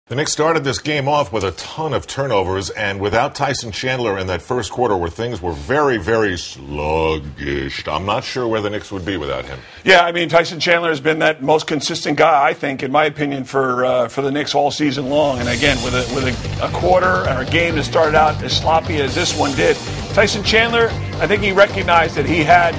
The Knicks started this game off with a ton of turnovers, and without Tyson Chandler in that first quarter where things were very, very sluggish, I'm not sure where the Knicks would be without him. Yeah, I mean, Tyson Chandler has been that most consistent guy, I think, in my opinion, for the Knicks all season long. And again, with a quarter and a game that started out as sloppy as this one did, Tyson Chandler, I think he recognized that he had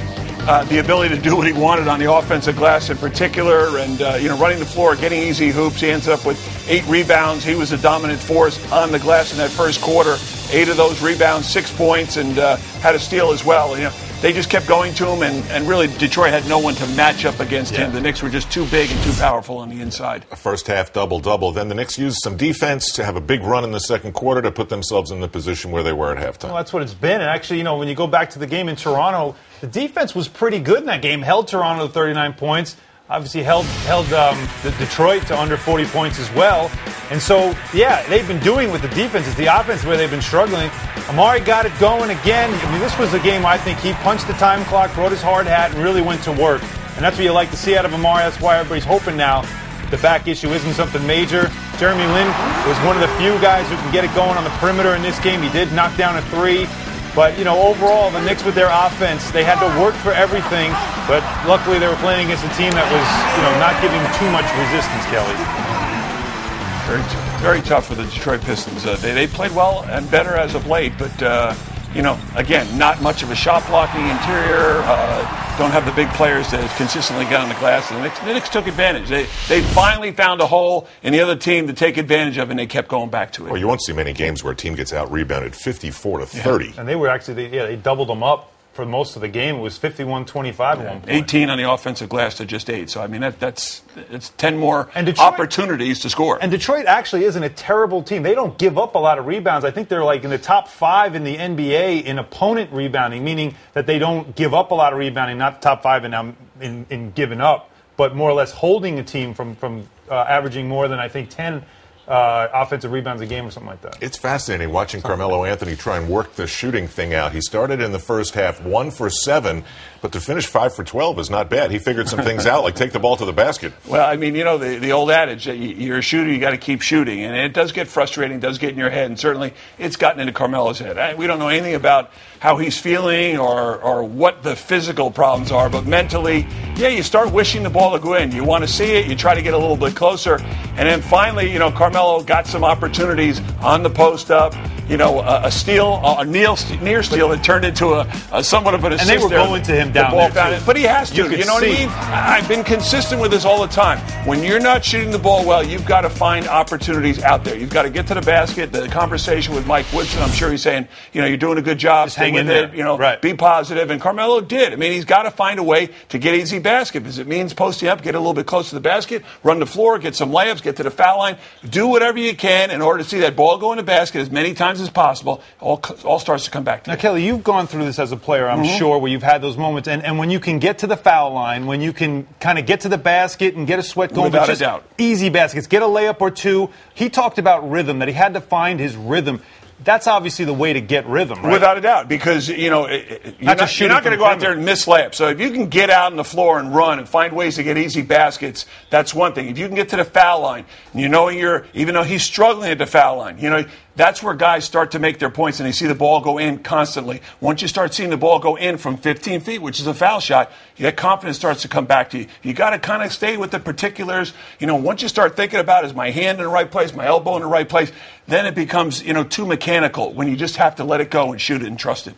the ability to do what he wanted on the offensive glass in particular, and running the floor, getting easy hoops. He ends up with 8 rebounds. He was a dominant force on the glass in that first quarter. 8 of those rebounds, 6 points, and had a steal as well. They just kept going to him, and really Detroit had no one to match up against him. The Knicks were just too big and too powerful on the inside. A first half double-double. Then the Knicks used some defense to have a big run in the second quarter to put themselves in the position where they were at halftime. Well, that's what it's been. And actually, when you go back to the game in Toronto, the defense was pretty good in that game. Held Toronto to 39 points. Obviously held the Detroit to under 40 points as well. And so, they've been doing with the defense. It's the offense where they've been struggling. Amari got it going again. I mean, this was a game I think he punched the time clock, brought his hard hat, and really went to work. And that's what you like to see out of Amari. That's why everybody's hoping now the back issue isn't something major. Jeremy Lin was one of the few guys who can get it going on the perimeter in this game. He did knock down a 3. But, overall, the Knicks with their offense, they had to work for everything. But luckily they were playing against a team that was, not giving too much resistance, Kelly. Very tough for the Detroit Pistons. They played well and better as of late, but, again, not much of a shot blocking interior. Don't have the big players that consistently get on the glass. The Knicks took advantage. They finally found a hole in the other team to take advantage of, and they kept going back to it. Well, you won't see many games where a team gets out-rebounded 54-30. And they were actually, they doubled them up for most of the game. It was 51-25 at one point. 18 on the offensive glass to just 8. So, I mean, it's 10 more opportunities to score. And Detroit actually isn't a terrible team. They don't give up a lot of rebounds. I think they're like in the top 5 in the NBA in opponent rebounding, meaning that they don't give up a lot of rebounding, not top 5 in giving up, but more or less holding a team from averaging more than, I think, 10 offensive rebounds a game or something like that. It's fascinating watching Carmelo Anthony try and work the shooting thing out. He started in the first half 1 for 7, but to finish 5 for 12 is not bad. He figured some things out, like take the ball to the basket. Well, I mean, the old adage, you're a shooter, you got to keep shooting. And it does get frustrating, it does get in your head, and certainly it's gotten into Carmelo's head. We don't know anything about how he's feeling or what the physical problems are, but mentally, you start wishing the ball to go in. You want to see it, you try to get a little bit closer, and then finally, Carmelo got some opportunities on the post-up, a steal, a near steal that turned into a somewhat of an assist. And they were going to him down there, too. But he has to. You know what I mean? I've been consistent with this all the time. When you're not shooting the ball well, you've got to find opportunities out there. You've got to get to the basket. The conversation with Mike Woodson, I'm sure he's saying, you're doing a good job. Just hang in there. Right. Be positive. And Carmelo did. I mean, he's got to find a way to get easy basket. Because it means posting up, get a little bit close to the basket, run the floor, get some layups, get to the foul line. Do whatever you can in order to see that ball go in the basket as many times as possible. All starts to come back to you. Now, Kelly, you've gone through this as a player, I'm sure, where you've had those moments. And when you can get to the foul line, when you can kind of get to the basket and get a sweat going, without a doubt, easy baskets, get a layup or two. He talked about rhythm, that he had to find his rhythm. That's obviously the way to get rhythm, right? Without a doubt, because, you're not going to go out there and miss layups. So if you can get out on the floor and run and find ways to get easy baskets, that's one thing. If you can get to the foul line, and even though he's struggling at the foul line, that's where guys start to make their points and they see the ball go in constantly. Once you start seeing the ball go in from 15 feet, which is a foul shot, that confidence starts to come back to you. You got to kind of stay with the particulars. Once you start thinking about, is my hand in the right place, my elbow in the right place, then it becomes, too mechanical when you just have to let it go and shoot it and trust it.